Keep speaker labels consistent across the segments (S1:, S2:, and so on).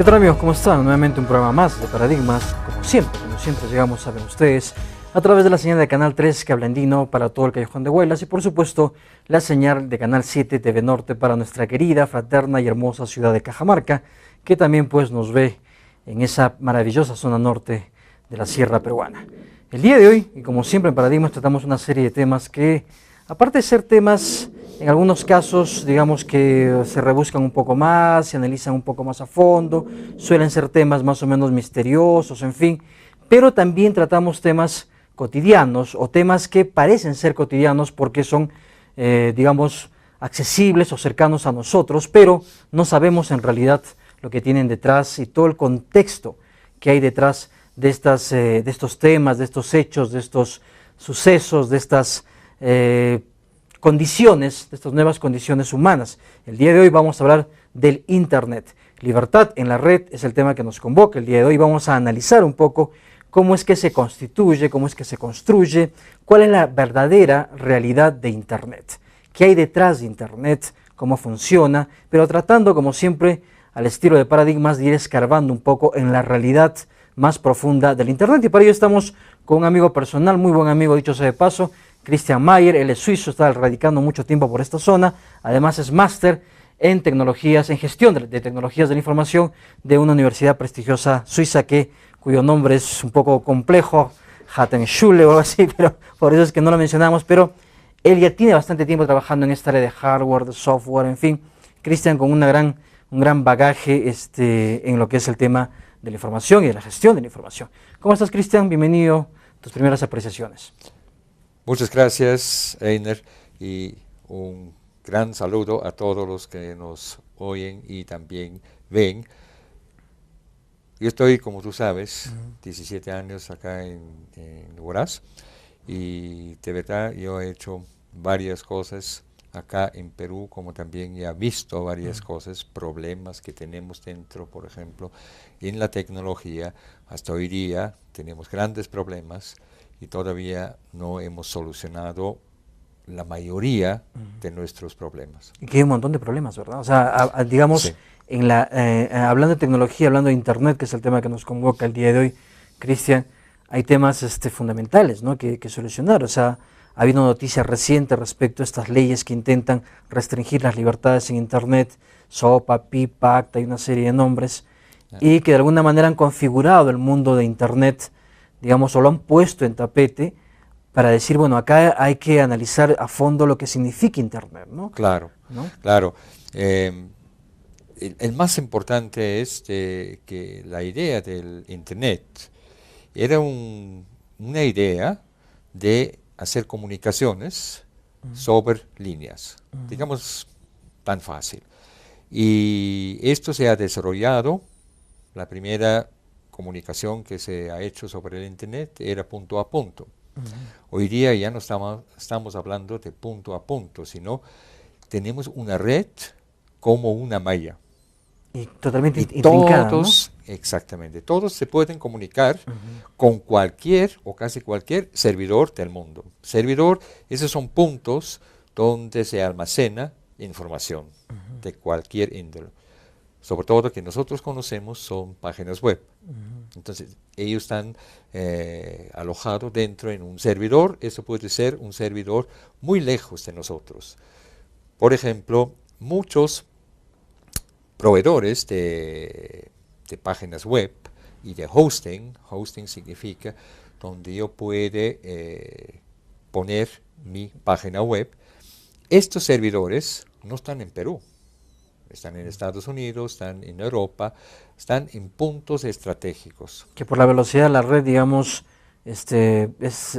S1: tal amigos? ¿Cómo están? Nuevamente un programa más de Paradigmas, como siempre llegamos a ver ustedes a través de la señal de Canal 3 Cable Andino para todo el Callejón de Huaylas y por supuesto la señal de Canal 7 TV Norte para nuestra querida, fraterna y hermosa ciudad de Cajamarca, que también pues nos ve en esa maravillosa zona norte de la sierra peruana. El día de hoy, y como siempre en Paradigmas, tratamos una serie de temas que, aparte de ser temas en algunos casos, digamos que se rebuscan un poco más, se analizan un poco más a fondo, suelen ser temas más o menos misteriosos, en fin, pero también tratamos temas cotidianos o temas que parecen ser cotidianos porque son, digamos, accesibles o cercanos a nosotros, pero no sabemos en realidad lo que tienen detrás y todo el contexto que hay detrás de estos temas, de estos hechos, de estos sucesos, de estas condiciones, de estas nuevas condiciones humanas. El día de hoy vamos a hablar del Internet. Libertad en la red es el tema que nos convoca. El día de hoy vamos a analizar un poco cómo es que se constituye, cómo es que se construye, cuál es la verdadera realidad de Internet, qué hay detrás de Internet, cómo funciona, pero tratando, como siempre, al estilo de Paradigmas, de ir escarbando un poco en la realidad más profunda del Internet. Y para ello estamos con un amigo personal, muy buen amigo, dicho sea de paso, Christian Mayer. Él es suizo, está radicando mucho tiempo por esta zona, además es máster en tecnologías, en gestión de tecnologías de la información de una universidad prestigiosa suiza cuyo nombre es un poco complejo, Hattenschule o algo así, pero por eso es que no lo mencionamos, pero él ya tiene bastante tiempo trabajando en esta área de hardware, de software, en fin. Christian con un gran bagaje en lo que es el tema de la información y de la gestión de la información. ¿Cómo estás, Christian? Bienvenido, tus primeras apreciaciones.
S2: Muchas gracias, Einer, y un gran saludo a todos los que nos oyen y también ven. Yo estoy, como tú sabes, 17 años acá en Huaraz, y de verdad yo he hecho varias cosas acá en Perú, como también ya he visto varias cosas, problemas que tenemos dentro, por ejemplo, en la tecnología. Hasta hoy día tenemos grandes problemas y todavía no hemos solucionado la mayoría de nuestros problemas.
S1: Y que hay un montón de problemas, ¿verdad? O sea, digamos,
S2: Sí.
S1: hablando de tecnología, hablando de Internet, que es el tema que nos convoca el día de hoy, Christian, hay temas fundamentales, ¿no?, que solucionar. O sea, ha habido noticias recientes respecto a estas leyes que intentan restringir las libertades en Internet, SOPA, PIPA, ACTA, hay una serie de nombres, y que de alguna manera han configurado el mundo de Internet, digamos, o lo han puesto en tapete para decir, bueno, acá hay que analizar a fondo lo que significa Internet, ¿no?
S2: Claro,
S1: ¿no?
S2: claro. El más importante es que la idea del Internet era una idea de hacer comunicaciones sobre líneas, digamos, tan fácil. Y esto se ha desarrollado. La primera comunicación que se ha hecho sobre el Internet era punto a punto. Hoy día ya no estamos hablando de punto a punto, sino tenemos una red como una malla.
S1: Y totalmente
S2: Y
S1: intrincada,
S2: todos, ¿no? Exactamente, todos se pueden comunicar con cualquier o casi cualquier servidor del mundo. Servidor, esos son puntos donde se almacena información de cualquier índole. Sobre todo que nosotros conocemos son páginas web. Entonces, ellos están alojados dentro en un servidor. Eso puede ser un servidor muy lejos de nosotros. Por ejemplo, muchos proveedores de páginas web y de hosting significa donde yo puede poner mi página web. Estos servidores no están en Perú. Están en Estados Unidos, están en Europa, están en puntos estratégicos.
S1: Que por la velocidad de la red, digamos, es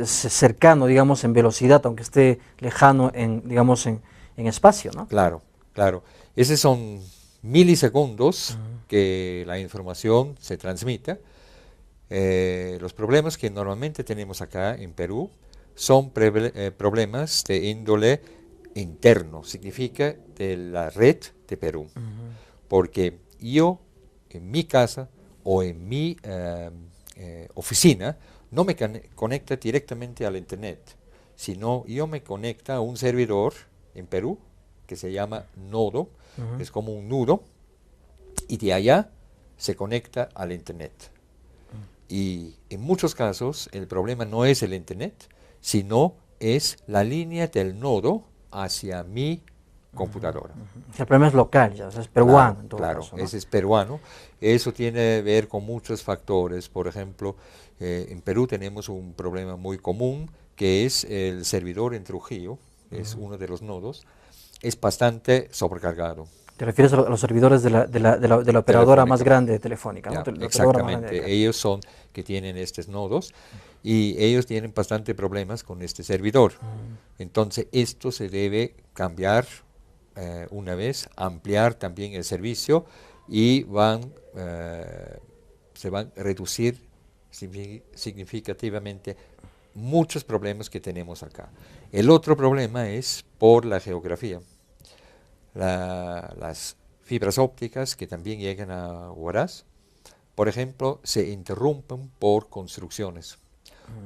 S1: cercano, digamos, en velocidad, aunque esté lejano digamos, en espacio, ¿no?
S2: Claro, claro. Esos son milisegundos que la información se transmite. Los problemas que normalmente tenemos acá en Perú son problemas de índole interno, significa de la red de Perú. Porque yo en mi casa o en mi oficina no me conecta directamente al Internet, sino yo me conecta a un servidor en Perú que se llama nodo, es como un nudo, y de allá se conecta al Internet. Y en muchos casos el problema no es el Internet, sino es la línea del nodo hacia mi computadora.
S1: El problema es local, ya, o sea, es peruano
S2: Claro,
S1: en todo
S2: claro,
S1: caso, ¿no?
S2: ese es peruano. Eso tiene que ver con muchos factores. Por ejemplo, en Perú tenemos un problema muy común, que es el servidor en Trujillo, es uno de los nodos, es bastante sobrecargado.
S1: Te refieres a los servidores de la operadora más
S2: Telefónica.
S1: grande de Telefónica, ¿no?
S2: Ya,
S1: La operadora más grande de
S2: exactamente.
S1: acá.
S2: Ellos son que tienen estos nodos y ellos tienen bastante problemas con este servidor. Entonces, esto se debe cambiar una vez, ampliar también el servicio y se van a reducir significativamente muchos problemas que tenemos acá. El otro problema es por la geografía. Las fibras ópticas que también llegan a Huaraz, por ejemplo, se interrumpen por construcciones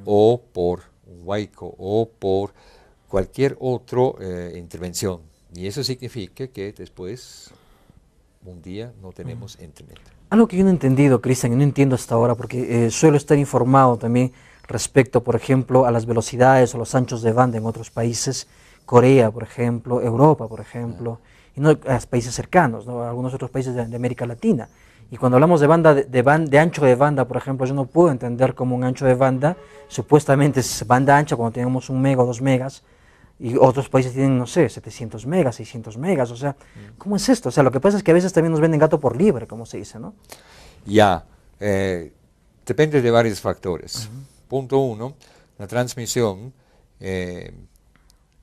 S2: o por un huaico o por cualquier otra intervención. Y eso significa que después, un día, no tenemos internet.
S1: Algo que yo no he entendido, Cristian, y no entiendo hasta ahora, porque suelo estar informado también respecto, por ejemplo, a las velocidades o los anchos de banda en otros países, Corea, por ejemplo, Europa, por ejemplo, y no a los países cercanos, ¿no? Algunos otros países de América Latina. Y cuando hablamos de banda de ancho de banda, por ejemplo, yo no puedo entender cómo un ancho de banda supuestamente es banda ancha cuando tenemos 1 mega o 2 megas, y otros países tienen, no sé, 700 megas, 600 megas, o sea, ¿cómo es esto? O sea, lo que pasa es que a veces también nos venden gato por liebre, como se dice, ¿no?
S2: Ya, depende de varios factores. Punto 1, la transmisión tiene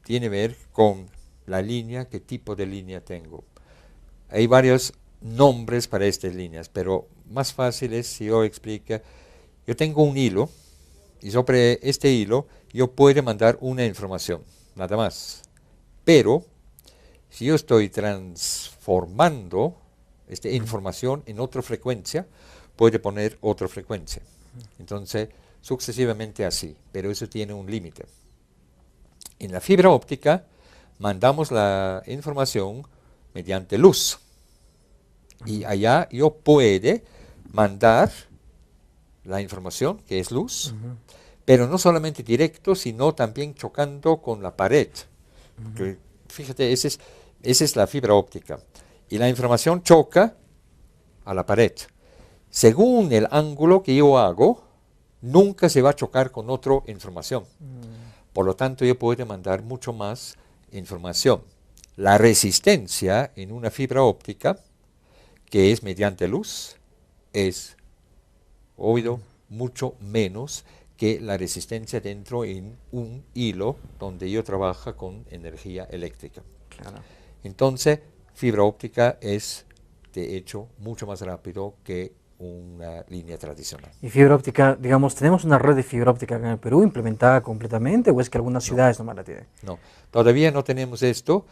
S2: que ver con la línea, qué tipo de línea tengo. Hay varios nombres para estas líneas, pero más fácil es si yo explico, yo tengo un hilo y sobre este hilo yo puedo mandar una información, nada más. Pero si yo estoy transformando esta información en otra frecuencia, puedo poner otra frecuencia. Entonces, sucesivamente así, pero eso tiene un límite. En la fibra óptica mandamos la información mediante luz. Y allá yo puedo mandar la información, que es luz, pero no solamente directo, sino también chocando con la pared. Que, fíjate, esa es la fibra óptica. Y la información choca a la pared. Según el ángulo que yo hago, nunca se va a chocar con otra información. Por lo tanto, yo puedo mandar mucho más información. La resistencia en una fibra óptica, que es mediante luz, es, obvio, mucho menos que la resistencia dentro en un hilo donde yo trabajo con energía eléctrica.
S1: Claro.
S2: Entonces, fibra óptica es, de hecho, mucho más rápido que una línea tradicional.
S1: Y fibra óptica, digamos, ¿tenemos una red de fibra óptica acá en el Perú implementada completamente o es que algunas ciudades nomás la tienen?
S2: No, todavía no tenemos esto.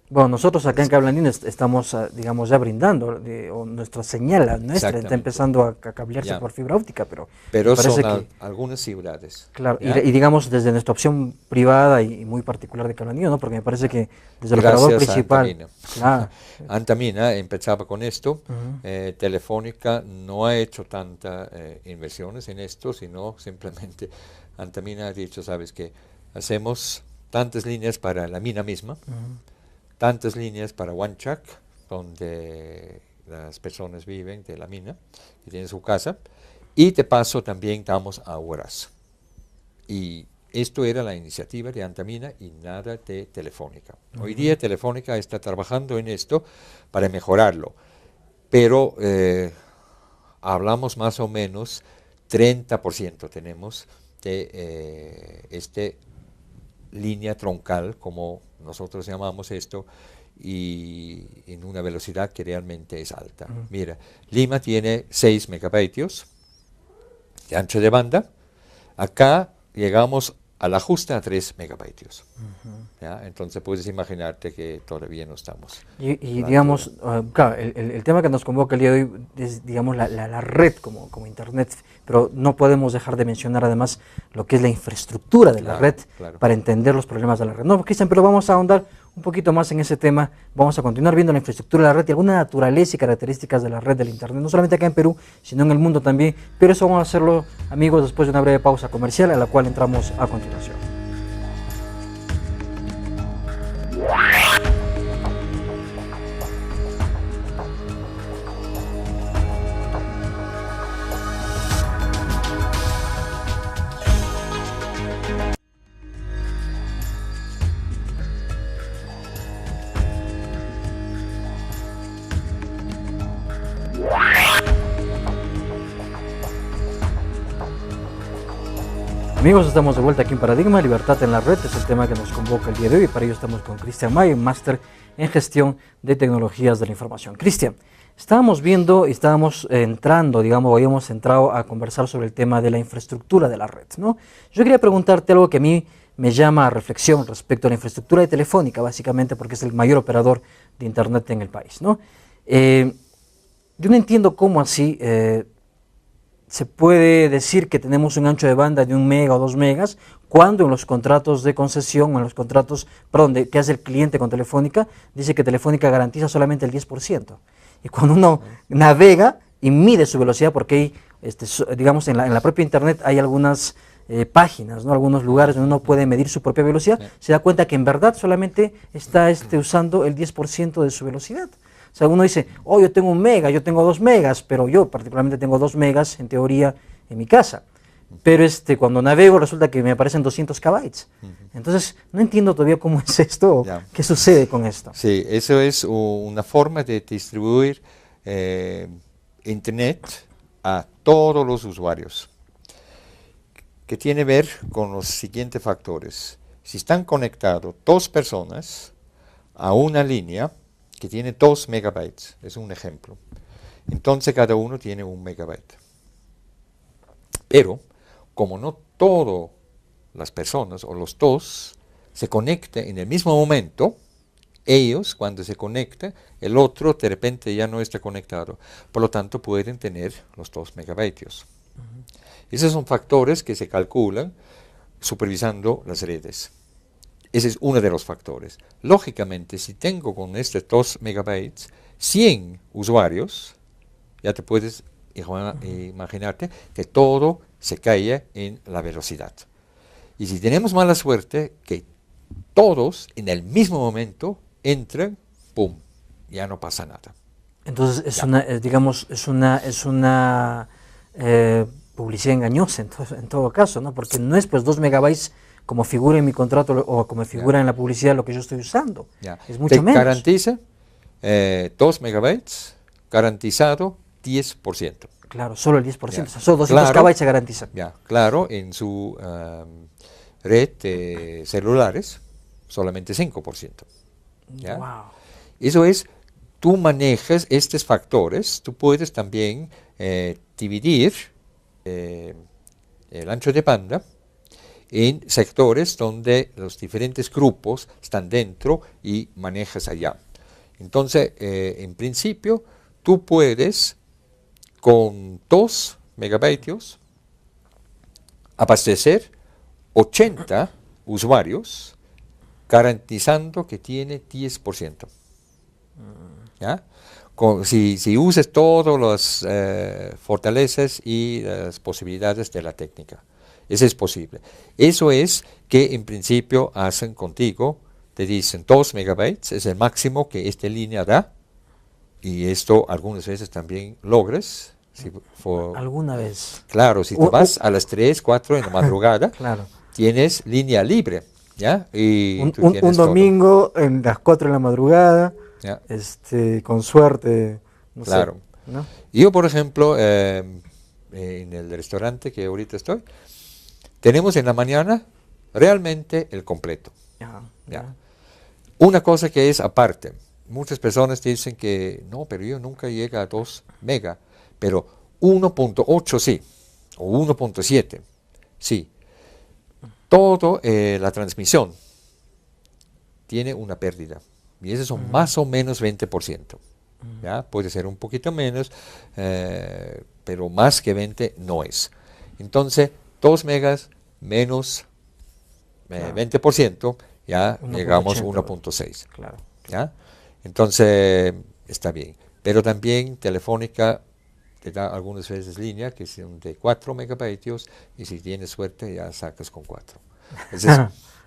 S1: Bueno, nosotros acá en Cable Andino estamos, digamos, ya brindando, o nuestra señal, la nuestra, está
S2: Exactamente.
S1: empezando a cablearse
S2: Ya.
S1: por fibra óptica, pero
S2: Pero
S1: me parece
S2: son
S1: que,
S2: algunas ciudades.
S1: claro,
S2: ¿ya?
S1: y digamos desde nuestra opción privada y muy particular de Cable Andino, ¿no? Porque me parece que desde el operador
S2: Gracias a
S1: principal,
S2: Antamina.
S1: claro,
S2: Antamina empezaba con esto.
S1: Ujú.
S2: Telefónica no ha hecho tantas inversiones en esto, sino simplemente Antamina ha dicho, sabes que hacemos tantas líneas para la mina misma, tantas líneas para Huanchac, donde las personas viven de la mina, que tienen su casa, y de paso también damos a Huaraz. Y esto era la iniciativa de Antamina y nada de Telefónica. Hoy día Telefónica está trabajando en esto para mejorarlo, pero hablamos más o menos 30% tenemos de esta línea troncal, como nosotros llamamos esto, y en una velocidad que realmente es alta. Mira, Lima tiene 6 megabatios de ancho de banda. Acá llegamos a la justa a 3 megabatios. ¿Ya? Entonces puedes imaginarte que todavía no estamos.
S1: Y
S2: hablando
S1: digamos, claro, el tema que nos convoca el día de hoy es, digamos, la red como Internet, pero no podemos dejar de mencionar además lo que es la infraestructura de la
S2: Claro,
S1: red
S2: claro.
S1: para entender los problemas de la red. No, Cristian, pero vamos a ahondar un poquito más en ese tema, vamos a continuar viendo la infraestructura de la red y alguna naturaleza y características de la red del Internet, no solamente acá en Perú, sino en el mundo también, pero eso vamos a hacerlo, amigos, después de una breve pausa comercial a la cual entramos a continuación. Amigos, estamos de vuelta aquí en Paradigma, Libertad en la Red es el tema que nos convoca el día de hoy y para ello estamos con Cristian Mayo, máster en gestión de tecnologías de la información. Cristian, estábamos viendo y estábamos entrando, digamos, habíamos entrado a conversar sobre el tema de la infraestructura de la red, ¿no? Yo quería preguntarte algo que a mí me llama a reflexión respecto a la infraestructura de Telefónica, básicamente porque es el mayor operador de Internet en el país, ¿no? Yo no entiendo cómo así se puede decir que tenemos un ancho de banda de 1 mega o 2 megas, cuando en los contratos de concesión, o en los contratos, perdón, que hace el cliente con Telefónica, dice que Telefónica garantiza solamente el 10%. Y cuando uno navega y mide su velocidad, porque hay, digamos, en la propia Internet hay algunas páginas, ¿no? Algunos lugares donde uno puede medir su propia velocidad, se da cuenta que en verdad solamente está usando el 10% de su velocidad. O sea, uno dice, oh, yo tengo 1 mega, yo tengo 2 megas, pero yo particularmente tengo 2 megas en teoría en mi casa. Pero cuando navego resulta que me aparecen 200 kbytes. Entonces, no entiendo todavía cómo es esto, o qué sucede con esto.
S2: Sí, eso es una forma de distribuir Internet a todos los usuarios, que tiene que ver con los siguientes factores. Si están conectados 2 personas a una línea, que tiene 2 megabytes, es un ejemplo. Entonces cada uno tiene 1 megabyte. Pero, como no todas las personas o los 2 se conectan en el mismo momento, ellos cuando se conectan, el otro de repente ya no está conectado. Por lo tanto pueden tener los 2 megabytes. Esos son factores que se calculan supervisando las redes. Ese es uno de los factores. Lógicamente, si tengo con estos 2 megabytes 100 usuarios, ya te puedes imaginarte que todo se cae en la velocidad. Y si tenemos mala suerte, que todos en el mismo momento entran, ¡pum!, ya no pasa nada.
S1: Entonces es una publicidad engañosa en todo caso, ¿no? Porque no es pues 2 megabytes como figura en mi contrato o como figura en la publicidad lo que yo estoy usando. Es mucho menos.
S2: Garantiza 2 megabytes, garantizado 10%.
S1: Claro, solo el 10%, o sea, solo 200 kbytes se garantizan.
S2: Claro, en su red de celulares, solamente 5%.
S1: Wow.
S2: Eso es, tú manejas estos factores, tú puedes también dividir el ancho de banda en sectores donde los diferentes grupos están dentro y manejas allá. Entonces, en principio, tú puedes con 2 megabytes abastecer 80 usuarios garantizando que tiene 10%. ¿Ya? Si usas todas las fortalezas y las posibilidades de la técnica. Eso es posible. Eso es que en principio hacen contigo, te dicen 2 megabytes, es el máximo que esta línea da, y esto algunas veces también logras.
S1: ¿Alguna vez?
S2: Claro, si te vas a las 3, 4 en la madrugada,
S1: claro,
S2: tienes línea libre, ¿ya? Y
S1: un domingo en las 4 de la madrugada, con suerte, no sé, ¿no?
S2: Yo, por ejemplo, en el restaurante que ahorita estoy, tenemos en la mañana realmente el completo. ¿Ya? Una cosa que es aparte, muchas personas dicen que no, pero yo nunca llego a 2 mega, pero 1.8 sí, o 1.7 sí. Toda la transmisión tiene una pérdida, y esos son más o menos 20%. ¿Ya? Puede ser un poquito menos, pero más que 20 no es. Entonces, 2 megas menos 20% ya
S1: 1.80,
S2: llegamos a 1.6.
S1: Claro.
S2: ¿Ya? Entonces, está bien. Pero también Telefónica te da algunas veces línea que son de 4 megabytes y si tienes suerte ya sacas con 4. Entonces,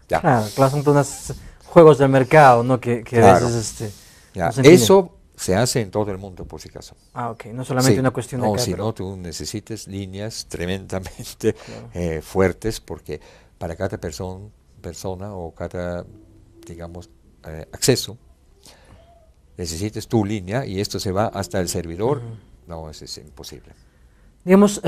S2: ya,
S1: Claro, son unos juegos del mercado, ¿no? Que a
S2: claro.
S1: veces
S2: Ya.
S1: no se entiende.
S2: Eso se hace en todo el mundo, por si acaso.
S1: Ok, no solamente
S2: Sí,
S1: una cuestión de
S2: no,
S1: acá,
S2: si
S1: pero
S2: no, tú necesitas líneas tremendamente
S1: claro.
S2: fuertes porque para cada persona o cada, digamos, acceso, necesitas tu línea y esto se va hasta el servidor. No, eso es imposible.
S1: Digamos,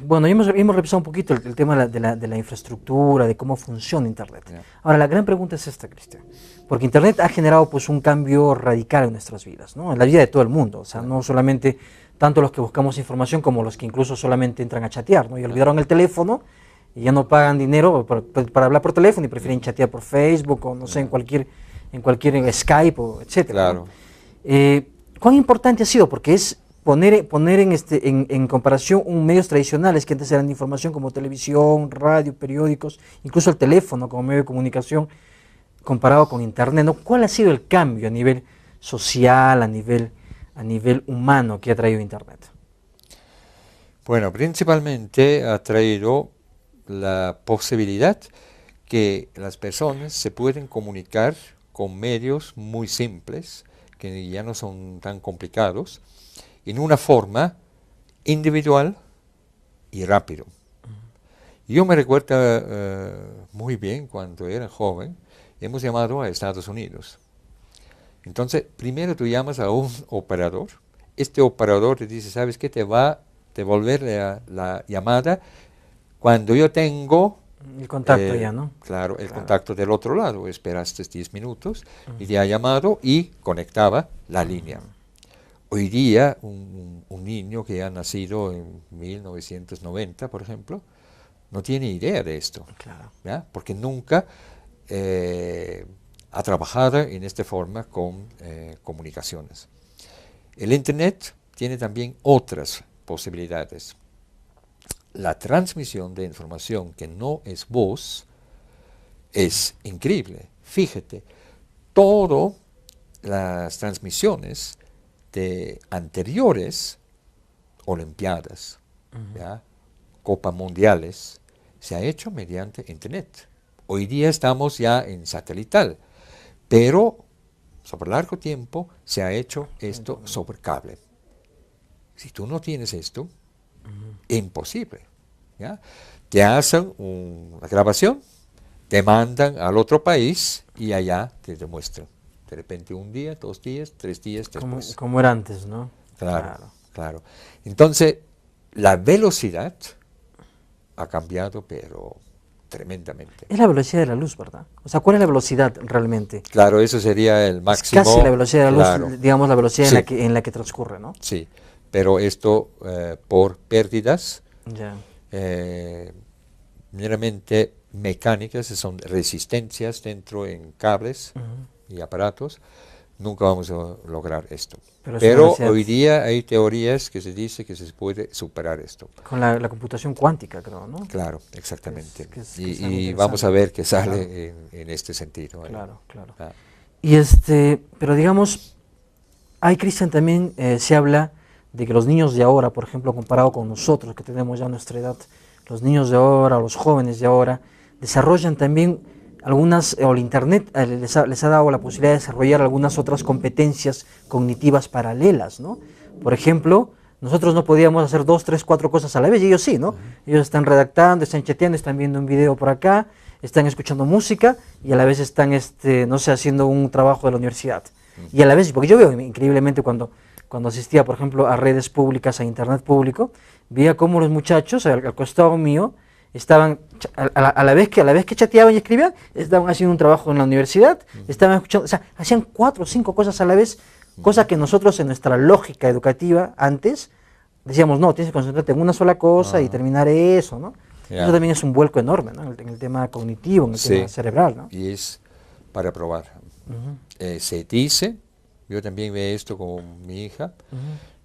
S1: bueno, hemos revisado un poquito el tema de la infraestructura, de cómo funciona Internet.
S2: Ya.
S1: Ahora, la gran pregunta es esta, Cristian, porque Internet ha generado pues un cambio radical en nuestras vidas, ¿no? En la vida de todo el mundo, o sea, no solamente tanto los que buscamos información como los que incluso solamente entran a chatear, ¿no? Y olvidaron el teléfono y ya no pagan dinero para hablar por teléfono y prefieren chatear por Facebook o no sé, en cualquier Skype o etcétera, ¿no?
S2: Claro.
S1: ¿Cuán importante ha sido? Porque es poner en comparación medios tradicionales que antes eran de información como televisión, radio, periódicos, incluso el teléfono como medio de comunicación, comparado con Internet, ¿no? ¿Cuál ha sido el cambio a nivel social, a nivel humano que ha traído Internet?
S2: Bueno, principalmente ha traído la posibilidad que las personas se pueden comunicar con medios muy simples, que ya no son tan complicados, en una forma individual y rápido. Yo me recuerdo muy bien cuando era joven, hemos llamado a Estados Unidos. Entonces, primero tú llamas a un operador, este operador te dice, ¿sabes qué? Te va a devolver la llamada cuando yo tengo
S1: El contacto ya, ¿no?
S2: claro, el contacto del otro lado. Esperaste 10 minutos y te ha llamado y conectaba la línea. Hoy día, un niño que ha nacido en 1990, por ejemplo, no tiene idea de esto,
S1: Claro.
S2: ¿ya? Porque nunca ha trabajado en esta forma con comunicaciones. El Internet tiene también otras posibilidades. La transmisión de información que no es voz es increíble. Fíjate, todas las transmisiones de anteriores Olimpiadas, ¿ya? Copa Mundiales, se ha hecho mediante Internet. Hoy día estamos ya en satelital, pero sobre largo tiempo se ha hecho esto sobre cable. Si tú no tienes esto, imposible. ¿Ya? Te hacen una grabación, te mandan al otro país y allá te demuestran. De repente 1 día, 2 días, 3 días después.
S1: Como era antes, ¿no?
S2: Claro, claro. Entonces, la velocidad ha cambiado, pero tremendamente.
S1: Es la velocidad de la luz, ¿verdad? O sea, ¿cuál es la velocidad realmente?
S2: Claro, eso sería el máximo.
S1: Es casi la velocidad de la luz,
S2: claro.
S1: digamos, la velocidad
S2: Sí.
S1: en la que transcurre, ¿no?
S2: Sí, pero esto por pérdidas
S1: Ya.
S2: meramente mecánicas, son resistencias dentro en cables y aparatos, nunca vamos a lograr esto.
S1: Pero es una
S2: Pero
S1: velocidad
S2: hoy día hay teorías que se dice que se puede superar esto.
S1: con la computación cuántica, creo, ¿no?
S2: Claro, exactamente.
S1: Que es
S2: Y
S1: algo
S2: vamos a ver qué
S1: interesante.
S2: sale en este sentido.
S1: Claro, claro.
S2: Ah,
S1: Y pero digamos, hay, Cristian, también se habla de que los niños de ahora, por ejemplo, comparado con nosotros que tenemos ya nuestra edad, los niños de ahora, los jóvenes de ahora, desarrollan también algunas, o el Internet les ha dado la posibilidad de desarrollar algunas otras competencias cognitivas paralelas, ¿no? Por ejemplo, nosotros no podíamos hacer 2, 3, 4 cosas a la vez y ellos sí, ¿no? Ellos están redactando, están chateando, están viendo un video por acá, están escuchando música y a la vez están, no sé, haciendo un trabajo de la universidad. Y a la vez, porque yo veo increíblemente cuando asistía, por ejemplo, a redes públicas, a Internet público, veía cómo los muchachos al costado mío estaban, a la vez que chateaban y escribían, estaban haciendo un trabajo en la universidad, estaban escuchando, o sea, hacían 4 o 5 cosas a la vez, cosa que nosotros en nuestra lógica educativa antes decíamos, no, tienes que concentrarte en una sola cosa y terminar eso, ¿no?
S2: Ya.
S1: Eso también es un vuelco enorme, ¿no? En el tema cognitivo, en el tema cerebral, ¿no?
S2: Y es para probar. Se dice, yo también veo esto con mi hija,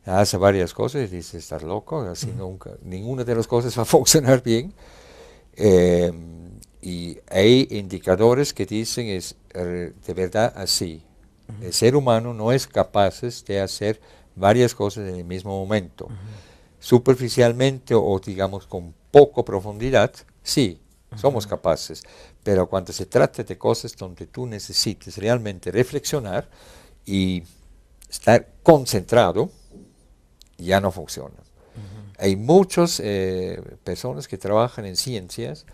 S2: hace varias cosas y dice, estás loco, así nunca, ninguna de las cosas va a funcionar bien. Y hay indicadores que dicen es de verdad así. El ser humano no es capaz de hacer varias cosas en el mismo momento. Superficialmente o digamos con poco profundidad, sí, somos capaces. Pero cuando se trata de cosas donde tú necesites realmente reflexionar y estar concentrado, ya no funciona. Hay muchas personas que trabajan en ciencias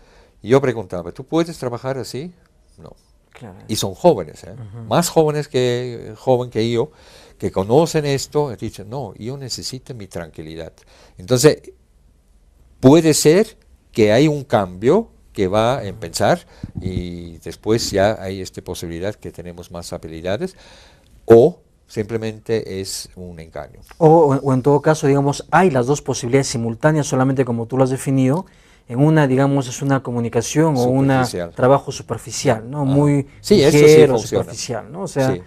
S2: y yo preguntaba, ¿tú puedes trabajar así? No.
S1: Claro.
S2: Y son jóvenes, más jóvenes que yo, que conocen esto, y dicen, no, yo necesito mi tranquilidad. Entonces, puede ser que hay un cambio que va a empezar y después ya hay esta posibilidad que tenemos más habilidades, o simplemente es un engaño.
S1: O en todo caso, digamos, hay las dos posibilidades simultáneas, solamente como tú lo has definido. En una, digamos, es una comunicación o un trabajo superficial, ¿no? Muy
S2: sí,
S1: ligero,
S2: sí
S1: superficial, ¿no? O sea,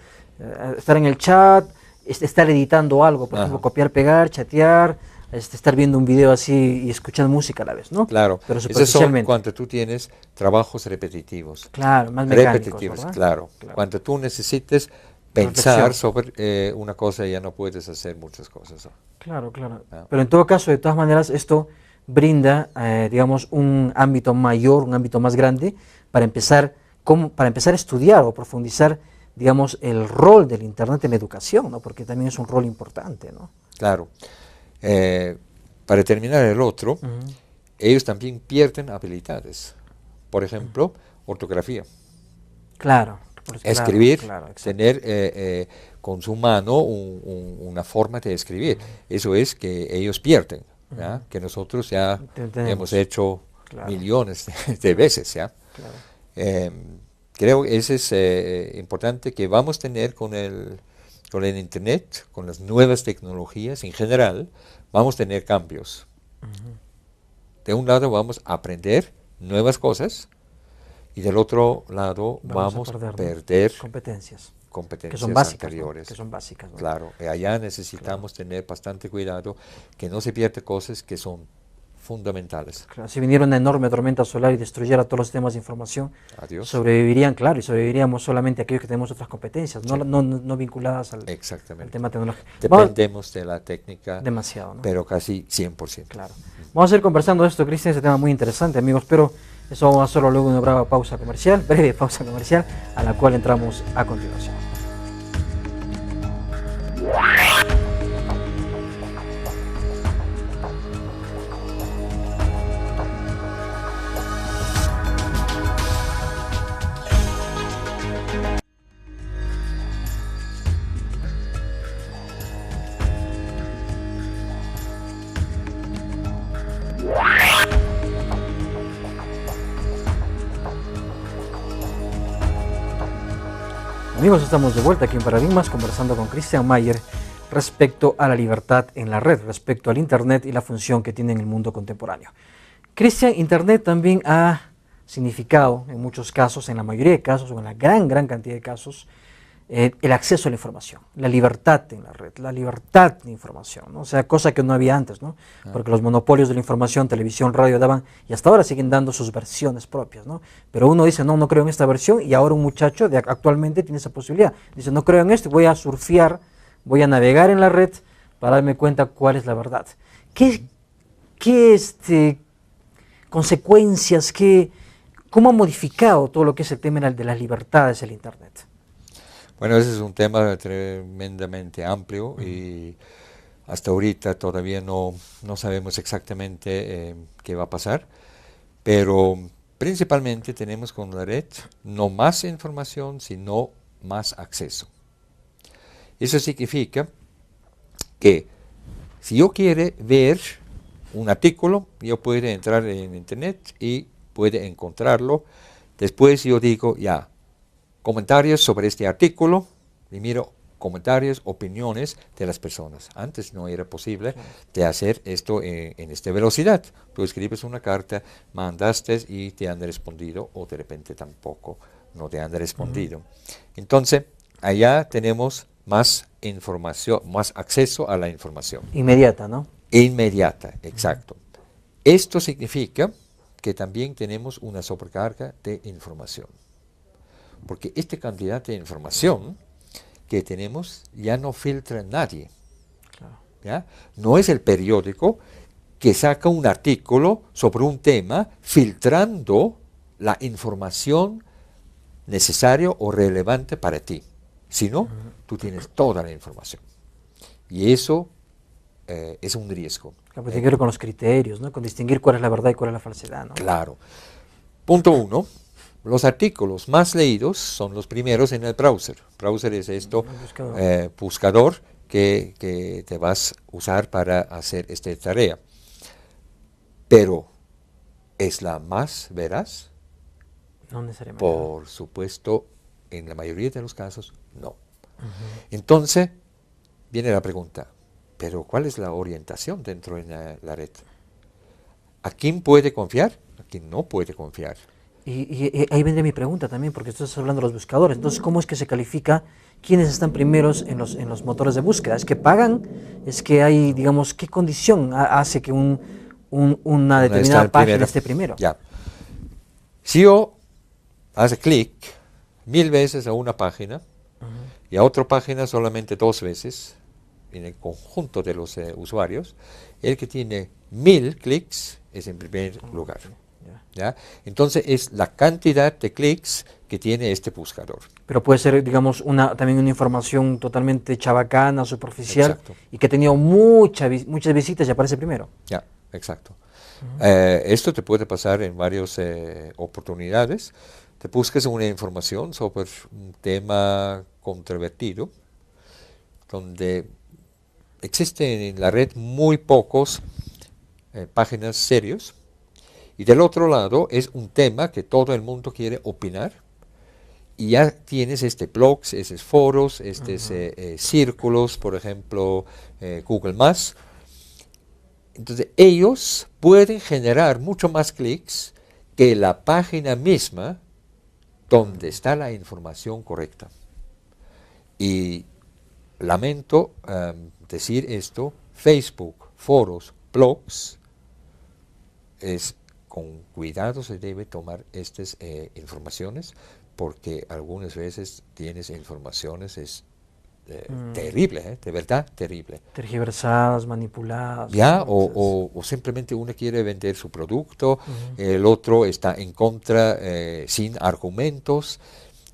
S1: estar en el chat, estar editando algo, por ejemplo, copiar, pegar, chatear, estar viendo un video así y escuchar música a la vez, ¿no?
S2: Claro,
S1: pero superficialmente.
S2: Eso son cuando tú tienes trabajos repetitivos.
S1: Claro, más mecánicos,
S2: repetitivos, claro. Cuando tú necesites pensar sobre una cosa, ya no puedes hacer muchas cosas.
S1: Claro, claro. Pero en todo caso, de todas maneras, esto brinda, digamos, un ámbito mayor, un ámbito más grande para empezar a estudiar o profundizar, digamos, el rol del Internet en la educación, ¿no? Porque también es un rol importante, ¿no?
S2: Claro. Para terminar el otro, ellos también pierden habilidades. Por ejemplo, ortografía.
S1: Claro.
S2: Escribir, tener con su mano una forma de escribir. Eso es que ellos pierden, ¿ya? Que nosotros ya hemos hecho millones de veces. ¿Ya? Creo que eso es importante que vamos a tener con el Internet, con las nuevas tecnologías en general, vamos a tener cambios. De un lado vamos a aprender nuevas cosas, y del otro lado vamos a perder competencias
S1: que son básicas,
S2: anteriores.
S1: ¿no? Que son básicas, ¿no?
S2: Claro, y allá necesitamos tener bastante cuidado que no se pierdan cosas que son fundamentales.
S1: Claro, si viniera una enorme tormenta solar y destruyera todos los sistemas de información, sobrevivirían, claro, y sobreviviríamos solamente aquellos que tenemos otras competencias, no vinculadas al tema tecnológico.
S2: Dependemos de la técnica
S1: demasiado, ¿no?
S2: Pero casi 100%.
S1: Claro. Vamos a ir conversando de esto, Cristian, ese tema muy interesante, amigos, pero eso vamos a hacerlo luego de una breve pausa comercial, a la cual entramos a continuación. Amigos, estamos de vuelta aquí en Paradigmas conversando con Christian Mayer respecto a la libertad en la red, respecto al Internet y la función que tiene en el mundo contemporáneo. Christian, Internet también ha significado en muchos casos, en la mayoría de casos o en la gran cantidad de casos, el acceso a la información, la libertad en la red, la libertad de información, ¿no? O sea, cosa que no había antes, ¿no? Porque los monopolios de la información, televisión, radio daban, y hasta ahora siguen dando sus versiones propias, ¿no? Pero uno dice, no creo en esta versión, y ahora un muchacho actualmente tiene esa posibilidad. Dice, no creo en esto, voy a surfear, voy a navegar en la red para darme cuenta cuál es la verdad. ¿Qué consecuencias, cómo ha modificado todo lo que es el tema de las libertades del Internet?
S2: Bueno, ese es un tema tremendamente amplio y hasta ahorita todavía no sabemos exactamente qué va a pasar, pero principalmente tenemos con la red no más información, sino más acceso. Eso significa que si yo quiero ver un artículo, yo puedo entrar en Internet y puedo encontrarlo. Después yo digo, ya, comentarios sobre este artículo, y miro comentarios, opiniones de las personas. Antes no era posible de hacer esto en esta velocidad. Tú escribes una carta, mandaste y te han respondido, o de repente tampoco no te han respondido. Entonces, allá tenemos más información, más acceso a la información.
S1: Inmediata, ¿no?
S2: Inmediata, exacto. Esto significa que también tenemos una sobrecarga de información. Porque esta cantidad de información que tenemos ya no filtra nadie.
S1: Claro.
S2: ¿Ya? No es el periódico que saca un artículo sobre un tema filtrando la información necesaria o relevante para ti, sino tú tienes toda la información. Y eso es un riesgo.
S1: Claro, pues tiene que ver con los criterios, ¿no? Con distinguir cuál es la verdad y cuál es la falsedad, ¿no?
S2: Claro. Punto 1. Los artículos más leídos son los primeros en el browser. Browser es esto, buscador que te vas a usar para hacer esta tarea. Pero, ¿es la más veraz?
S1: No necesariamente.
S2: Por supuesto, en la mayoría de los casos, no. Entonces, viene la pregunta, ¿pero cuál es la orientación dentro de la red? ¿A quién puede confiar? ¿A quién no puede confiar?
S1: Y ahí vendría mi pregunta también, porque tú estás hablando de los buscadores. Entonces, ¿cómo es que se califica quiénes están primeros en los motores de búsqueda? ¿Es que pagan? ¿Es que hay, digamos, qué condición hace que una determinada página esté primero?
S2: Ya. Si yo hace clic 1000 veces a una página y a otra página solamente 2 veces, en el conjunto de los usuarios, el que tiene 1000 clics es en primer lugar. ¿Ya? Entonces es la cantidad de clics que tiene este buscador.
S1: Pero puede ser, digamos, también una información totalmente chabacana, superficial,
S2: exacto,
S1: y que ha tenido muchas visitas y aparece primero.
S2: Ya, exacto. Esto te puede pasar en varias oportunidades. Te buscas una información sobre un tema controvertido, donde existen en la red muy pocos páginas serios. Y del otro lado es un tema que todo el mundo quiere opinar y ya tienes blogs, estos foros, estos círculos, por ejemplo, Google+. Entonces ellos pueden generar mucho más clics que la página misma donde está la información correcta. Y lamento decir esto, Facebook, foros, blogs, con cuidado se debe tomar estas informaciones, porque algunas veces tienes informaciones terribles, de verdad terrible.
S1: Tergiversadas, manipuladas.
S2: Ya, o simplemente uno quiere vender su producto, el otro está en contra sin argumentos.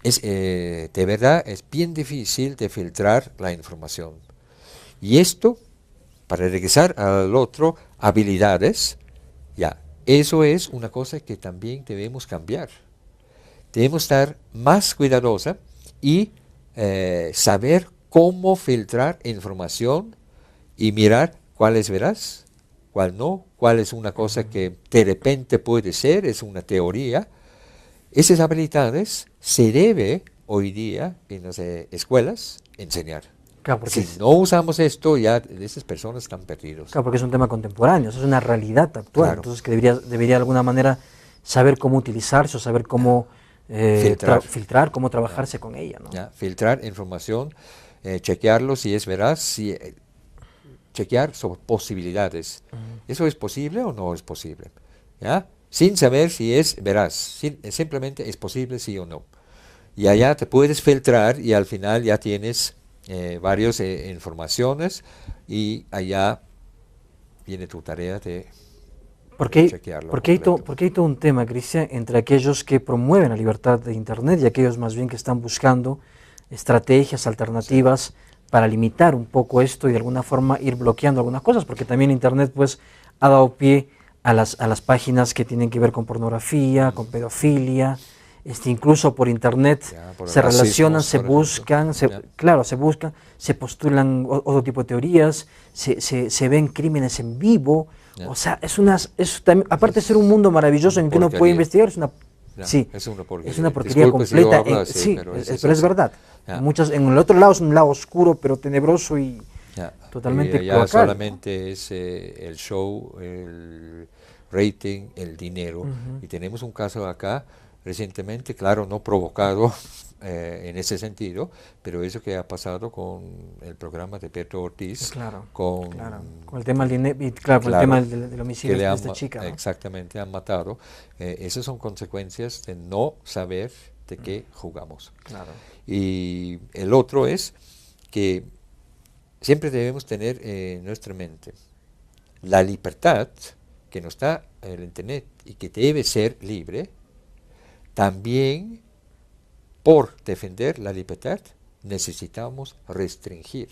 S2: De verdad es bien difícil de filtrar la información. Y esto, para regresar al otro, habilidades, ya. Eso es una cosa que también debemos cambiar. Debemos estar más cuidadosa y saber cómo filtrar información y mirar cuál es veraz, cuál no, cuál es una cosa que de repente puede ser, es una teoría. Esas habilidades se debe hoy día en las escuelas enseñar.
S1: Claro,
S2: si no usamos esto, ya esas personas están perdidos.
S1: Claro, porque es un tema contemporáneo, eso es una realidad actual,
S2: claro.
S1: Entonces que debería de alguna manera saber cómo utilizarse o saber cómo filtrar, cómo trabajarse con ella, ¿no?
S2: Ya, filtrar información, chequearlo si es veraz, chequear sobre posibilidades. ¿Eso es posible o no es posible? ¿Ya? Sin saber si es veraz, simplemente es posible sí o no. Y allá te puedes filtrar y al final ya tienes varias informaciones y allá viene tu tarea de chequearlo.
S1: Porque hay todo un tema, Cristian, entre aquellos que promueven la libertad de Internet y aquellos más bien que están buscando estrategias alternativas para limitar un poco esto y de alguna forma ir bloqueando algunas cosas, porque también Internet pues ha dado pie a las páginas que tienen que ver con pornografía, con pedofilia. Incluso por Internet se relacionan, se buscan, se postulan otro tipo de teorías, se ven crímenes en vivo. O sea, aparte de ser un mundo maravilloso en que uno puede investigar, es una porquería completa. Pero es verdad. En el otro lado es un lado oscuro, pero tenebroso y totalmente
S2: cloacal. Solamente es el show, el rating, el dinero. Y tenemos un caso acá recientemente, claro, no provocado en ese sentido, pero eso que ha pasado con el programa de Pedro Ortiz,
S1: Claro,
S2: con
S1: el tema del dinero, y claro, con el tema del homicidio
S2: que
S1: de esta chica, ¿no?
S2: exactamente, han matado. Esas son consecuencias de no saber de qué jugamos.
S1: Claro.
S2: Y el otro es que siempre debemos tener en nuestra mente la libertad que nos da el Internet y que debe ser libre. También, por defender la libertad, necesitamos restringir.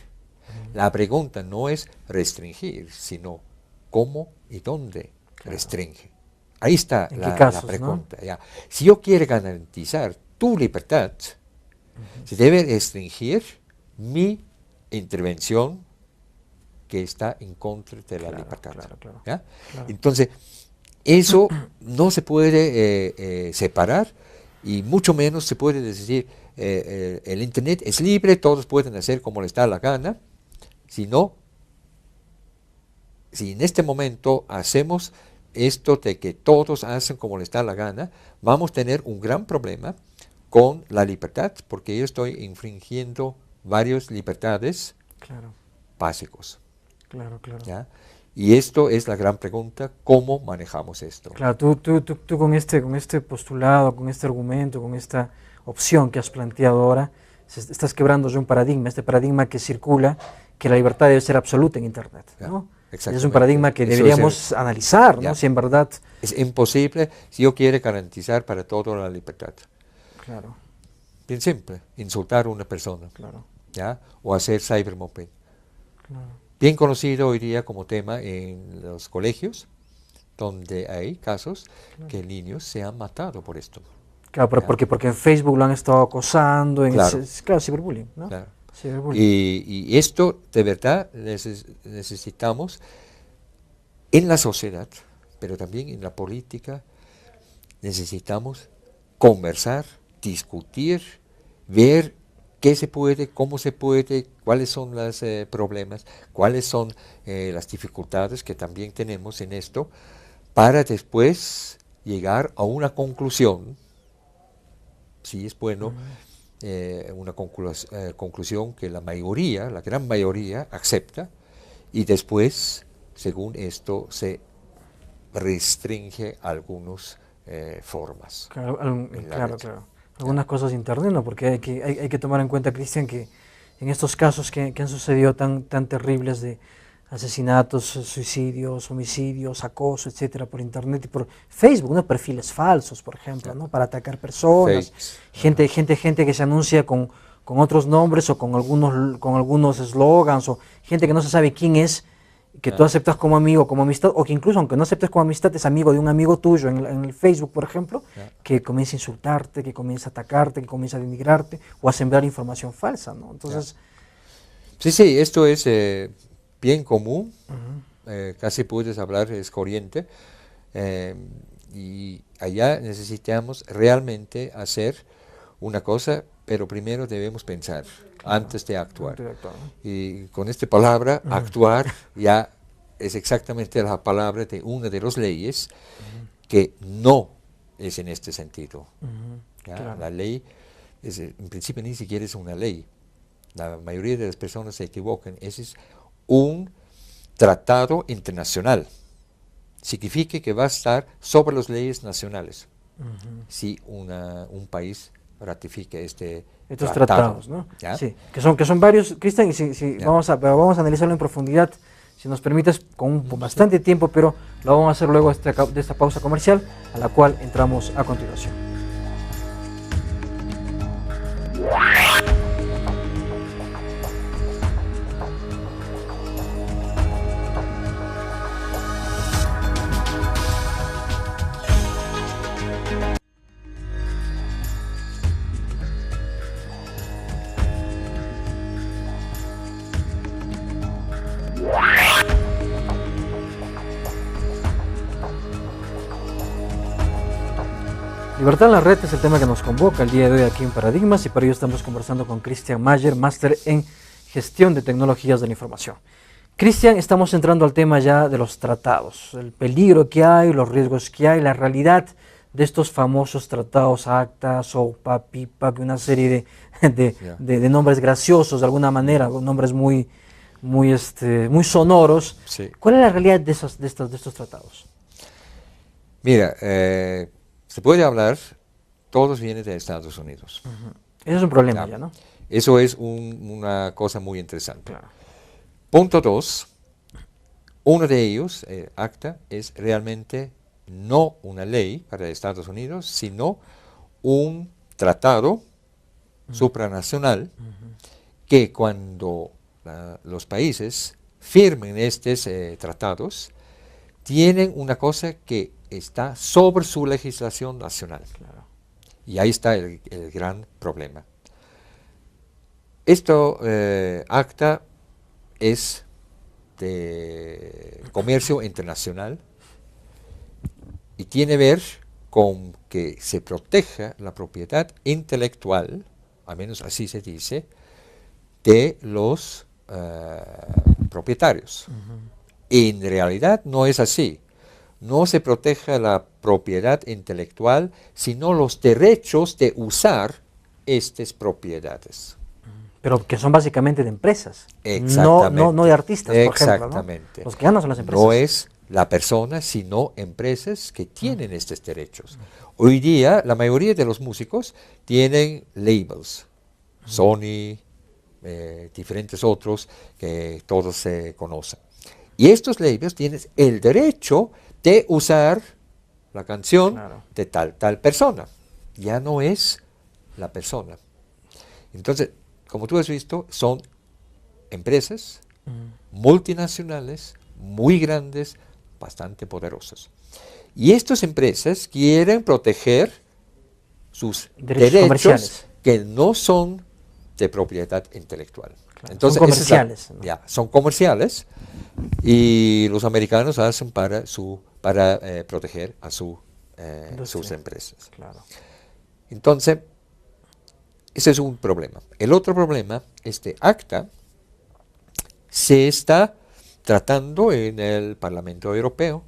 S2: La pregunta no es restringir, sino cómo y dónde restringe. Ahí está la pregunta. ¿No? Ya. Si yo quiero garantizar tu libertad, se debe restringir mi intervención que está en contra de la libertad. ¿Ya? Entonces, eso no se puede separar, y mucho menos se puede decir el Internet es libre, todos pueden hacer como les da la gana, sino si en este momento hacemos esto de que todos hacen como les da la gana, vamos a tener un gran problema con la libertad, porque yo estoy infringiendo varias libertades básicos.
S1: Claro.
S2: ¿Ya? Y esto es la gran pregunta, ¿cómo manejamos esto?
S1: Claro, tú con este postulado, con este argumento, con esta opción que has planteado ahora, estás quebrando un paradigma, este paradigma que circula, que la libertad debe ser absoluta en Internet, ¿no? Es un paradigma que deberíamos analizar, ¿no? Si en verdad...
S2: Es imposible si yo quiero garantizar para todo la libertad.
S1: Claro.
S2: Bien simple, insultar a una persona, ¿ya? O hacer cybermobbing. Bien conocido hoy día como tema en los colegios, donde hay casos que niños se han matado por esto.
S1: Claro, pero porque en Facebook lo han estado acosando, ciberbullying, ¿no?
S2: Claro.
S1: Ciberbullying.
S2: Y esto de verdad necesitamos en la sociedad, pero también en la política, necesitamos conversar, discutir, ver qué se puede, cómo se puede, cuáles son los problemas, cuáles son las dificultades que también tenemos en esto, para después llegar a una conclusión, si es bueno, una conclusión que la mayoría, la gran mayoría, acepta, y después, según esto, se restringe algunas formas.
S1: Claro. Algunas cosas de Internet, ¿no? Porque hay que tomar en cuenta, Cristian, que en estos casos que han sucedido tan terribles de asesinatos, suicidios, homicidios, acoso, etcétera, por Internet y por Facebook, ¿no? Perfiles falsos, por ejemplo, ¿no? Para atacar personas, gente que se anuncia con otros nombres o con algunos eslogans, o gente que no se sabe quién es, que tú aceptas como amigo, como amistad, o que incluso aunque no aceptes como amistad, es amigo de un amigo tuyo en el Facebook, por ejemplo, que comienza a insultarte, que comienza a atacarte, que comienza a denigrarte, o a sembrar información falsa, ¿no? Entonces...
S2: Sí, esto es bien común, casi puedes hablar, es corriente, y allá necesitamos realmente hacer una cosa, pero primero debemos pensar antes de actuar. Y con esta palabra, actuar, ya es exactamente la palabra de una de las leyes que no es en este sentido. La ley, en principio ni siquiera es una ley. La mayoría de las personas se equivocan. Ese es un tratado internacional. Significa que va a estar sobre las leyes nacionales si un país ratifica estos
S1: tratados, ¿no?
S2: ¿Ya?
S1: Sí, que son varios, Cristian, y vamos a analizarlo en profundidad, si nos permites, con bastante tiempo, pero lo vamos a hacer luego de esta pausa comercial, a la cual entramos a continuación. Libertad en la red es el tema que nos convoca el día de hoy aquí en Paradigmas, y para ello estamos conversando con Cristian Mayer, máster en gestión de tecnologías de la información. Cristian, estamos entrando al tema ya de los tratados, el peligro que hay, los riesgos que hay, la realidad de estos famosos tratados ACTA, SOPA, PIPAC, una serie
S2: Ya.
S1: de nombres graciosos de alguna manera, nombres muy sonoros.
S2: Sí.
S1: ¿Cuál es la realidad de estos tratados?
S2: Mira, se puede hablar, todos vienen de Estados Unidos.
S1: Ese es un problema
S2: Ya.
S1: ya, ¿no?
S2: Eso es una cosa muy interesante.
S1: Claro.
S2: Punto 2, uno de ellos, ACTA, es realmente no una ley para Estados Unidos, sino un tratado supranacional que cuando los países firmen estos tratados, tienen una cosa que está sobre su legislación nacional.
S1: Claro.
S2: Y ahí está el gran problema. Esto, ACTA, es de comercio internacional y tiene que ver con que se proteja la propiedad intelectual, al menos así se dice, de los propietarios. En realidad no es así. No se protege la propiedad intelectual, sino los derechos de usar estas propiedades.
S1: Pero que son básicamente de empresas,
S2: Exactamente.
S1: no de artistas, por ejemplo, ¿no?
S2: Exactamente.
S1: Los que ganan son las empresas.
S2: No es la persona, sino empresas que tienen estos derechos. Hoy día, la mayoría de los músicos tienen labels. Sony, diferentes otros que todos se conocen. Y estos labels tienen el derecho de usar la canción
S1: Claro.
S2: de tal persona. Ya no es la persona. Entonces, como tú has visto, son empresas multinacionales, muy grandes, bastante poderosas. Y estas empresas quieren proteger sus derechos
S1: comerciales.
S2: que no son de propiedad intelectual.
S1: Claro,
S2: Entonces,
S1: son
S2: esa es la-
S1: comerciales, ¿no?
S2: ya, son comerciales y los americanos hacen para proteger a sus
S1: Industria.
S2: empresas.
S1: Claro.
S2: Entonces, ese es un problema. El otro problema, este ACTA, se está tratando en el Parlamento Europeo,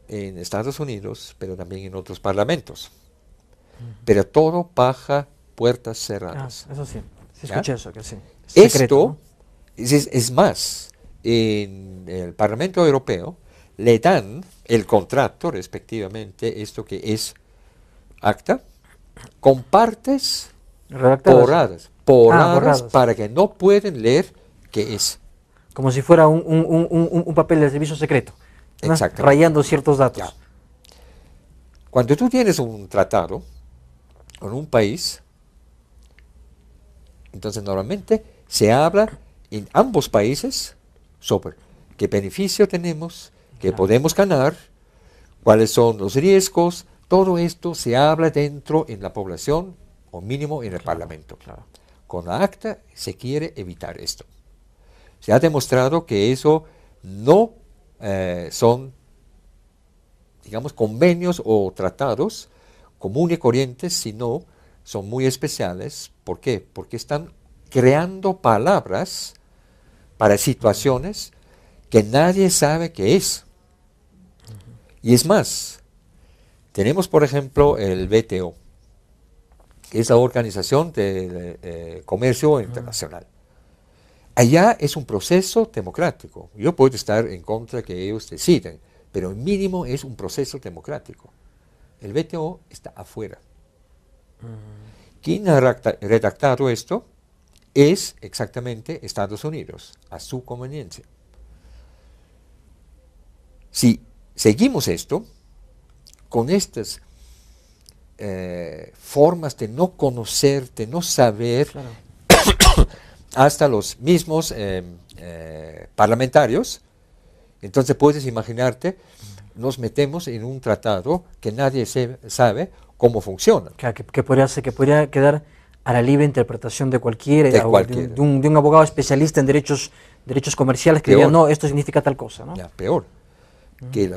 S2: en Estados Unidos, pero también en otros parlamentos. Pero todo baja puertas
S1: Ah,
S2: cerradas.
S1: eso sí, sí
S2: ¿Ya?
S1: escuché eso, que sí. Es secreto,
S2: Esto es más, en el Parlamento Europeo le dan el contrato, respectivamente, esto que es ACTA, con partes
S1: ¿no? Redactadas.
S2: borradas
S1: borradas.
S2: para que no pueden leer qué es.
S1: Como si fuera un papel de servicio secreto, ¿no?
S2: Exactamente.
S1: Rayando ciertos datos.
S2: Ya. Cuando tú tienes un tratado con un país, entonces normalmente se habla en ambos países sobre qué beneficio tenemos, qué
S1: Claro.
S2: podemos ganar, cuáles son los riesgos. Todo esto se habla dentro en la población o mínimo en el Parlamento.
S1: Claro.
S2: Con la ACTA se quiere evitar esto. Se ha demostrado que eso no son, digamos, convenios o tratados comunes y corrientes, sino son muy especiales. ¿Por qué? Porque están creando palabras para situaciones que nadie sabe qué es. Y es más, tenemos por ejemplo el WTO, que es la Organización de Comercio Internacional. Allá es un proceso democrático. Yo puedo estar en contra que ellos deciden, pero el mínimo es un proceso democrático. El WTO está afuera. ¿Quién ha redactado esto? Es exactamente Estados Unidos, a su conveniencia. Si seguimos esto, con estas formas de no conocer, de no saber,
S1: Claro.
S2: hasta los mismos parlamentarios, entonces puedes imaginarte, nos metemos en un tratado que nadie sabe cómo funciona.
S1: Claro, que podría quedar a la libre interpretación de cualquiera,
S2: De
S1: o
S2: cualquiera.
S1: de un abogado especialista en derechos comerciales que
S2: Peor.
S1: diga, no, esto significa tal cosa, ¿no?
S2: Ya, peor, que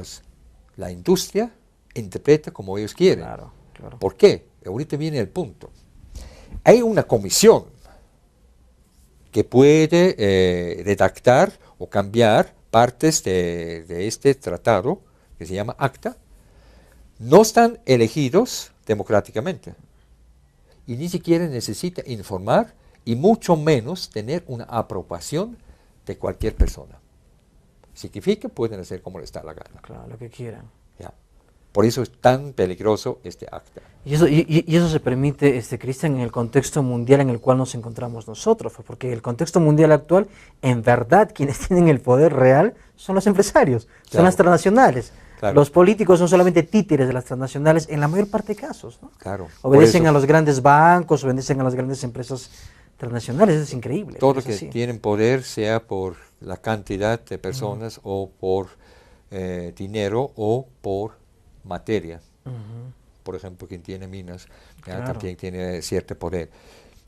S2: la industria interpreta como ellos quieren.
S1: Claro, claro.
S2: ¿Por qué? Ahorita viene el punto. Hay una comisión que puede redactar o cambiar partes de este tratado, que se llama ACTA, no están elegidos democráticamente y ni siquiera necesita informar y mucho menos tener una aprobación de cualquier persona. Significa que pueden hacer como les da la gana.
S1: Claro, lo que quieran.
S2: ¿Ya? Por eso es tan peligroso este acta.
S1: Y eso se permite, Cristian, en el contexto mundial en el cual nos encontramos nosotros, porque el contexto mundial actual, en verdad, quienes tienen el poder real son los empresarios, son
S2: Claro.
S1: las transnacionales.
S2: Claro.
S1: Los políticos son solamente títeres de las transnacionales en la mayor parte de casos, ¿no?
S2: Claro.
S1: Obedecen
S2: Por eso,
S1: a los grandes bancos, obedecen a las grandes empresas transnacionales, eso es increíble.
S2: todos
S1: pero es
S2: que
S1: así.
S2: tienen poder, sea por la cantidad de personas o por dinero o por materia.
S1: Ujú.
S2: Por ejemplo, quien tiene minas, ya,
S1: Claro.
S2: también tiene cierto poder.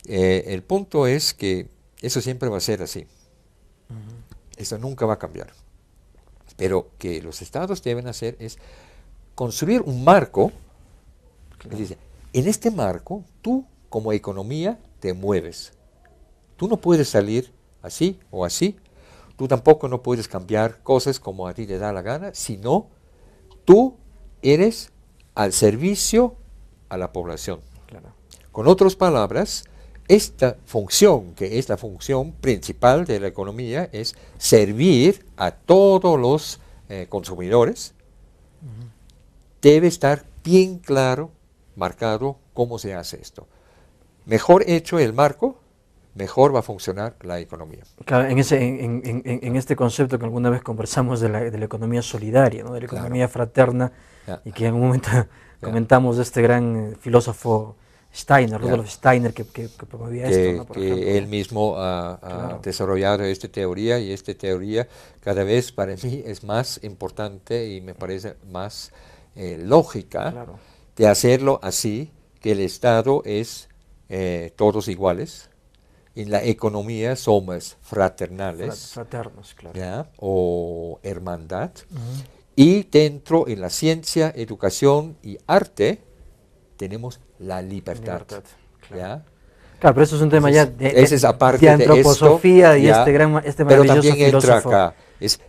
S2: El punto es que eso siempre va a ser así. Eso nunca va a cambiar. Pero que los estados deben hacer es construir un marco.
S1: Claro.
S2: Es decir, en este marco, tú como economía te mueves. Tú no puedes salir así o así. Tú tampoco no puedes cambiar cosas como a ti te da la gana, sino tú eres al servicio a la población.
S1: Claro.
S2: Con otras palabras, esta función, que es la función principal de la economía, es servir a todos los consumidores. Debe estar bien claro, marcado cómo se hace esto. Mejor hecho el marco, mejor va a funcionar la economía.
S1: Claro, en este concepto que alguna vez conversamos de la economía solidaria, ¿no? De la
S2: Claro.
S1: economía fraterna,
S2: Ya.
S1: y que en un momento comentamos de este gran filósofo Steiner,
S2: Ya.
S1: Rudolf Steiner, que promovía esto, ¿no? Por
S2: Que
S1: ejemplo.
S2: él mismo ha
S1: Claro.
S2: desarrollado esta teoría, y esta teoría cada vez para mí es más importante y me parece más lógica
S1: Claro.
S2: de hacerlo así, que el Estado es todos iguales, en la economía somos fraternales,
S1: Fraternos, claro.
S2: ¿ya? O hermandad,
S1: Ujú.
S2: y dentro en la ciencia, educación y arte tenemos la libertad.
S1: Libertad, claro.
S2: ¿Ya?
S1: Claro, pero eso es un tema ya
S2: Ese es aparte
S1: de
S2: de
S1: antroposofía
S2: esto,
S1: y
S2: ya,
S1: este
S2: pero
S1: maravilloso
S2: también entra
S1: filósofo.
S2: acá.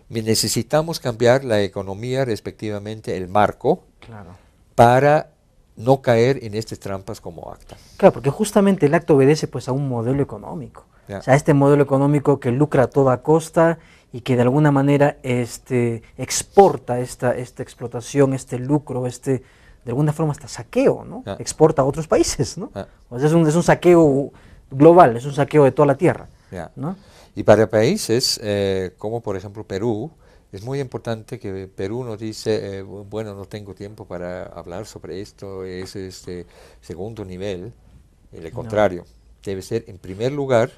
S2: Necesitamos cambiar la economía, respectivamente el marco,
S1: Claro.
S2: para no caer en estas trampas como ACTA.
S1: Claro, porque justamente el acto obedece pues a un modelo económico.
S2: Ya.
S1: O sea, este modelo económico que lucra a toda costa y que de alguna manera exporta esta explotación, este lucro, de alguna forma hasta saqueo, ¿no?
S2: Ya.
S1: Exporta a otros países, ¿no?
S2: Ya.
S1: O sea, es un saqueo global, es un saqueo de toda la tierra,
S2: Ya.
S1: ¿no?
S2: Y para países como por ejemplo Perú, es muy importante que Perú nos dice, bueno, no tengo tiempo para hablar sobre esto, es este segundo nivel. El contrario, debe ser en primer lugar,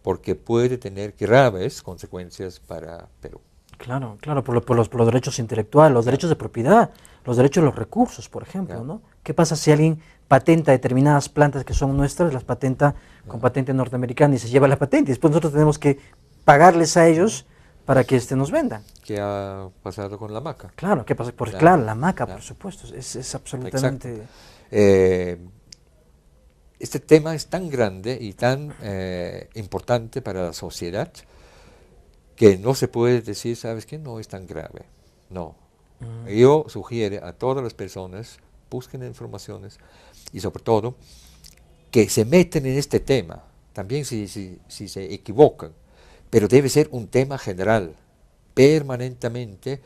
S2: porque puede tener graves consecuencias para Perú.
S1: Claro, claro, por los derechos intelectuales, los derechos de propiedad, los derechos de los recursos, por ejemplo,
S2: Ya.
S1: ¿no? ¿Qué pasa si alguien patenta determinadas plantas que son nuestras, las patenta con patente norteamericana y se lleva la patente? Y después nosotros tenemos que pagarles a ellos para que nos vendan.
S2: ¿Qué ha pasado con la maca?
S1: Claro, ¿qué pasa?
S2: Claro,
S1: Claro, la maca,
S2: claro.
S1: por supuesto, es absolutamente...
S2: Este tema es tan grande y tan importante para la sociedad que no se puede decir, ¿sabes qué? No es tan grave. No. Yo sugiero a todas las personas, busquen informaciones y sobre todo que se meten en este tema, también si se equivocan, pero debe ser un tema general, permanentemente,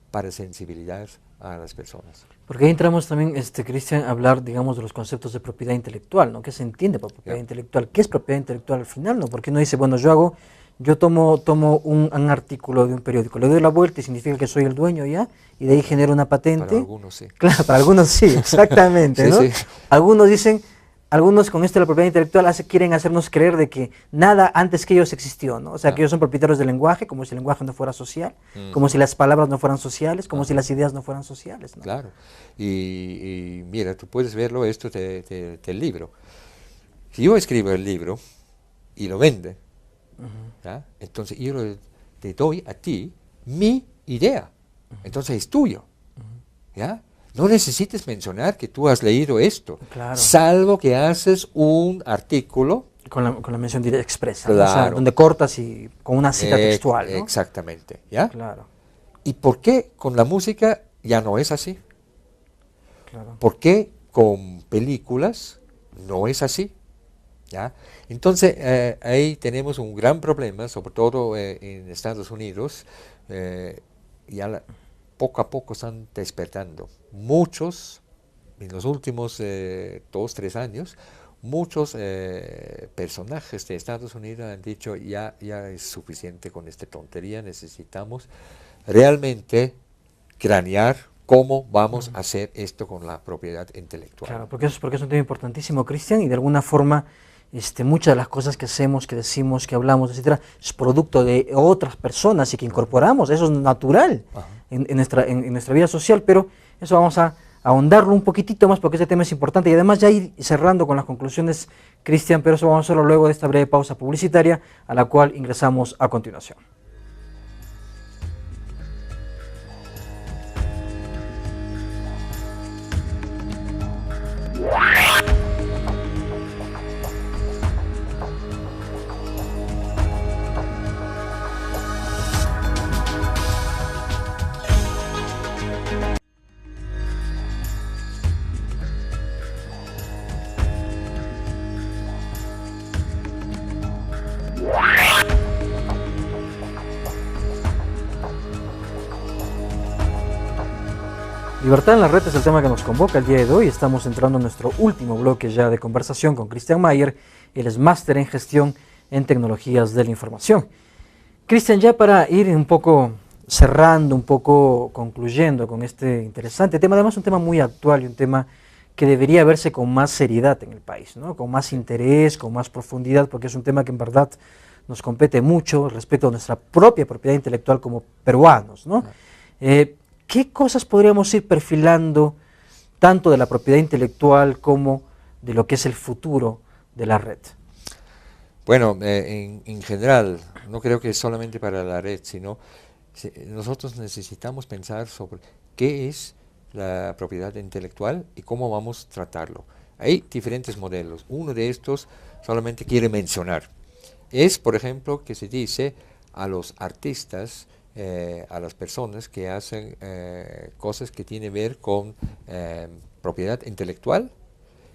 S2: para sensibilizar a las personas.
S1: Porque ahí entramos también, Cristian, a hablar, digamos, de los conceptos de propiedad intelectual, ¿no? ¿Qué se entiende por propiedad
S2: Ya.
S1: intelectual? ¿Qué es propiedad intelectual al final, no? Porque uno dice, bueno, yo tomo un artículo de un periódico, le doy la vuelta y significa que soy el dueño ya, y de ahí genero una patente.
S2: Para algunos sí.
S1: Claro, para algunos sí, exactamente,
S2: Sí,
S1: ¿no?
S2: sí.
S1: Algunos dicen, algunos con esto de la propiedad intelectual quieren hacernos creer de que nada antes que ellos existió, ¿no? O sea, que ellos son propietarios del lenguaje, como si el lenguaje no fuera social, como si las palabras no fueran sociales, como si las ideas no fueran sociales, ¿no?
S2: Claro. Y mira, tú puedes verlo esto del libro. Si yo escribo el libro y lo vende, ¿ya? Entonces yo te doy a ti mi idea. Entonces es tuyo. ¿Ya? No necesites mencionar que tú has leído esto,
S1: Claro.
S2: salvo que haces un artículo.
S1: Con la mención directa expresa, ¿no? O sea,
S2: Claro.
S1: donde cortas y con una cita textual, ¿no?
S2: Exactamente. ¿Ya?
S1: Claro.
S2: ¿Y por qué con la música ya no es así?
S1: Claro.
S2: ¿Por qué con películas no es así? ¿Ya? Entonces, ahí tenemos un gran problema, sobre todo en Estados Unidos. Ya poco a poco están despertando. Muchos, en los últimos 2, 3 años, muchos personajes de Estados Unidos han dicho, ya es suficiente con esta tontería, necesitamos realmente cranear cómo vamos a hacer esto con la propiedad intelectual.
S1: Claro, porque es un tema importantísimo, Cristian, y de alguna forma muchas de las cosas que hacemos, que decimos, que hablamos, etcétera, es producto de otras personas y que incorporamos, eso es natural en nuestra vida social, pero eso vamos a ahondarlo un poquitito más porque ese tema es importante y además ya ir cerrando con las conclusiones, Cristian, pero eso vamos a hacerlo luego de esta breve pausa publicitaria a la cual ingresamos a continuación. Libertad en la red es el tema que nos convoca el día de hoy. Estamos entrando en nuestro último bloque ya de conversación con Cristian Mayer. Él es máster en gestión en tecnologías de la información. Cristian, ya para ir un poco cerrando, un poco concluyendo con este interesante tema, además un tema muy actual y un tema que debería verse con más seriedad en el país, ¿no? Con más interés, con más profundidad, porque es un tema que en verdad nos compete mucho respecto a nuestra propia propiedad intelectual como peruanos, ¿no? ¿Qué cosas podríamos ir perfilando tanto de la propiedad intelectual como de lo que es el futuro de la red?
S2: Bueno, en general, no creo que es solamente para la red, sino nosotros necesitamos pensar sobre qué es la propiedad intelectual y cómo vamos a tratarlo. Hay diferentes modelos. Uno de estos solamente quiere mencionar. Es, por ejemplo, que se dice a los artistas, a las personas que hacen cosas que tienen que ver con propiedad intelectual,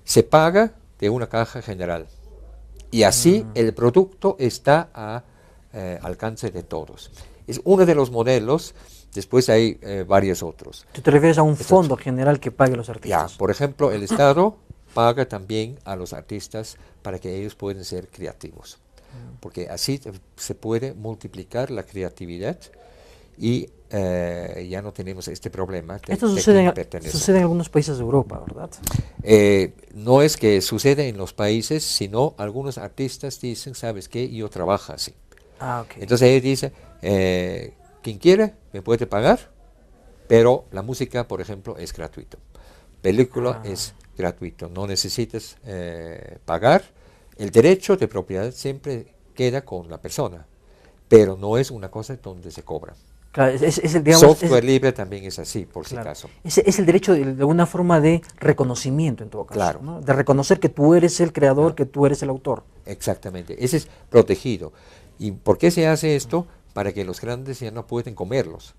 S2: se paga de una caja general. Y así el producto está a alcance de todos. Es uno de los modelos, después hay varios otros.
S1: ¿Tú te refieres a un fondo general que pague a los artistas?
S2: Ya, por ejemplo, el Estado paga también a los artistas para que ellos puedan ser creativos. Porque así se puede multiplicar la creatividad y ya no tenemos este problema.
S1: Esto sucede en algunos países de Europa, ¿verdad?
S2: No es que sucede en los países, sino algunos artistas dicen, ¿sabes qué? Yo trabajo así.
S1: Okay.
S2: Entonces ellos dicen, quien quiere me puede pagar, pero la música, por ejemplo, es gratuito. Película es gratuito, no necesitas pagar. El derecho de propiedad siempre queda con la persona, pero no es una cosa donde se cobra.
S1: Claro, digamos,
S2: software libre también es así, por si acaso.
S1: Es el derecho de alguna forma de reconocimiento en todo caso,
S2: claro.
S1: ¿no? De reconocer que tú eres el creador, que tú eres el autor.
S2: Exactamente, ese es protegido. ¿Y por qué se hace esto? Para que los grandes ya no pueden comerlos.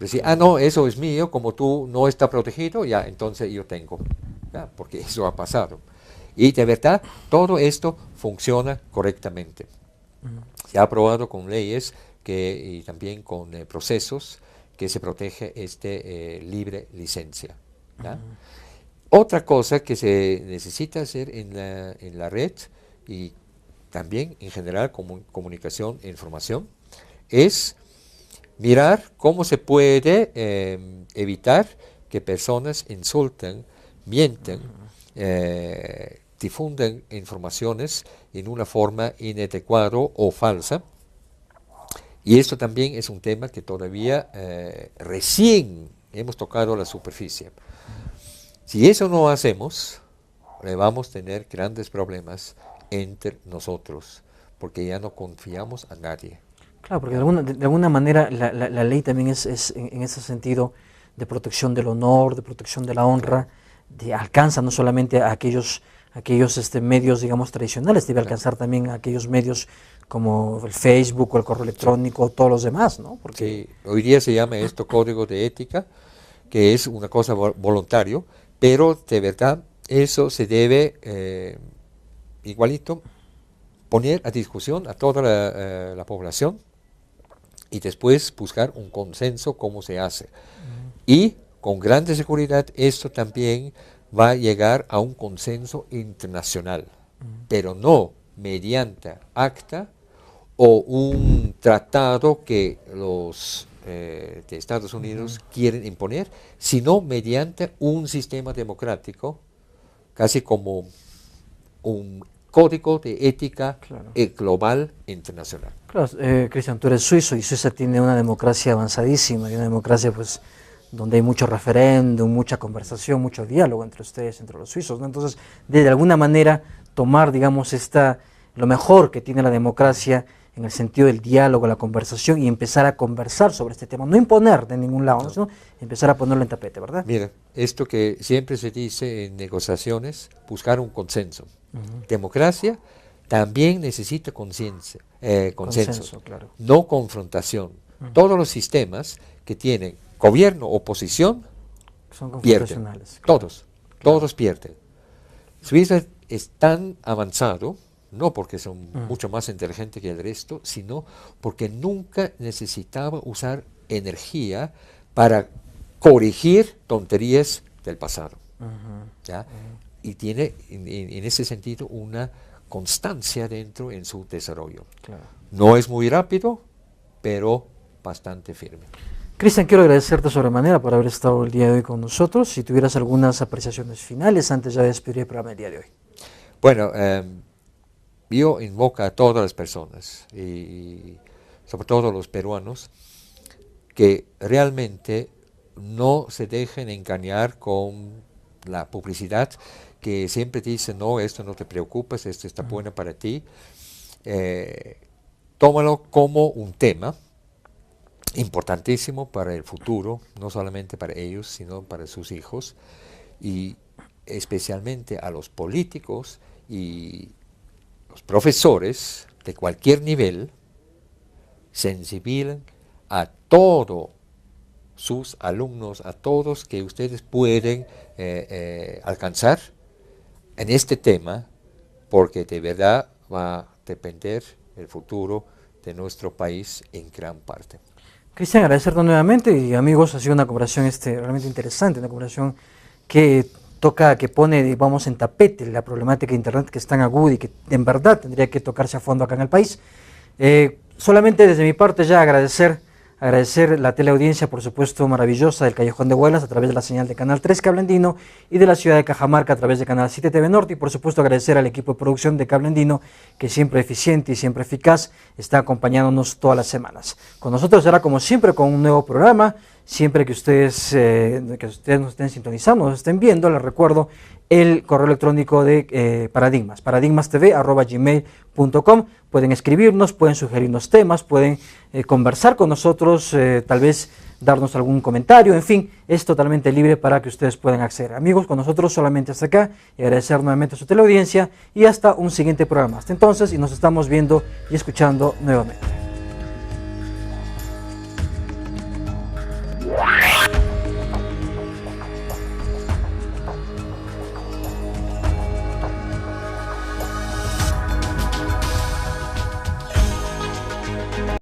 S2: Decir, no, eso es mío, como tú no está protegido, ya, entonces yo tengo. ¿Ya? Porque eso ha pasado. Y de verdad, todo esto funciona correctamente. Se ha aprobado con leyes y también con procesos que se protege libre licencia. ¿Ya? Otra cosa que se necesita hacer en la red y también en general comunicación e información es mirar cómo se puede evitar que personas insulten, mienten, difunden informaciones en una forma inadecuada o falsa. Y esto también es un tema que todavía recién hemos tocado la superficie. Si eso no hacemos, vamos a tener grandes problemas entre nosotros, porque ya no confiamos a nadie.
S1: Claro, porque de alguna manera la ley también es en ese sentido de protección del honor, de protección de la honra, alcanza no solamente a aquellos medios, digamos, tradicionales, debe alcanzar también a aquellos medios como el Facebook o el correo electrónico o todos los demás, ¿no? Porque
S2: sí, hoy día se llama esto código de ética, que es una cosa voluntario, pero de verdad eso se debe igualito poner a discusión a toda la población y después buscar un consenso cómo se hace. Y con grande seguridad esto también va a llegar a un consenso internacional, pero no mediante acta o un tratado que los de Estados Unidos quieren imponer, sino mediante un sistema democrático, casi como un código de ética global internacional.
S1: Claro, Cristian, tú eres suizo y Suiza tiene una democracia avanzadísima, y una democracia pues donde hay mucho referéndum, mucha conversación, mucho diálogo entre ustedes, entre los suizos, ¿no? Entonces, de alguna manera, tomar, digamos, lo mejor que tiene la democracia en el sentido del diálogo, la conversación, y empezar a conversar sobre este tema, no imponer de ningún lado, sino empezar a ponerlo en tapete, ¿verdad?
S2: Mira, esto que siempre se dice en negociaciones, buscar un consenso. Democracia también necesita consenso,
S1: claro.
S2: No confrontación. Todos los sistemas que tienen gobierno, oposición,
S1: son
S2: pierden.
S1: Claro.
S2: Todos pierden. Suiza es tan avanzado, no porque son mucho más inteligentes que el resto, sino porque nunca necesitaba usar energía para corregir tonterías del pasado. ¿Ya? Y tiene en ese sentido una constancia dentro en su desarrollo.
S1: Claro.
S2: No es muy rápido, pero bastante firme.
S1: Cristian, quiero agradecerte sobremanera por haber estado el día de hoy con nosotros. Si tuvieras algunas apreciaciones finales antes ya de despedir el programa del día de hoy.
S2: Bueno, yo invoco a todas las personas, y sobre todo los peruanos, que realmente no se dejen engañar con la publicidad que siempre dice, no, esto no te preocupes, esto está bueno para ti. Tómalo como un tema importantísimo para el futuro, no solamente para ellos, sino para sus hijos, y especialmente a los políticos y los profesores de cualquier nivel, sensibilen a todos sus alumnos, a todos que ustedes pueden alcanzar en este tema, porque de verdad va a depender el futuro de nuestro país en gran parte.
S1: Cristian, agradecerte nuevamente, y amigos, ha sido una conversación realmente interesante, una conversación que que pone, digamos, en tapete la problemática de Internet, que es tan aguda y que en verdad tendría que tocarse a fondo acá en el país. Solamente desde mi parte ya agradecer la teleaudiencia, por supuesto, maravillosa del Callejón de Huaylas a través de la señal de Canal 3 Cable Andino y de la ciudad de Cajamarca a través de Canal 7 TV Norte, y por supuesto agradecer al equipo de producción de Cable Andino, que siempre eficiente y siempre eficaz está acompañándonos todas las semanas. Con nosotros será como siempre con un nuevo programa. Siempre que ustedes nos estén sintonizando, nos estén viendo, les recuerdo el correo electrónico de Paradigmas, paradigmastv@gmail.com. Pueden escribirnos, pueden sugerirnos temas, pueden conversar con nosotros, tal vez darnos algún comentario, en fin, es totalmente libre para que ustedes puedan acceder. Amigos, con nosotros solamente hasta acá, y agradecer nuevamente a su teleaudiencia, y hasta un siguiente programa. Hasta entonces, y nos estamos viendo y escuchando nuevamente.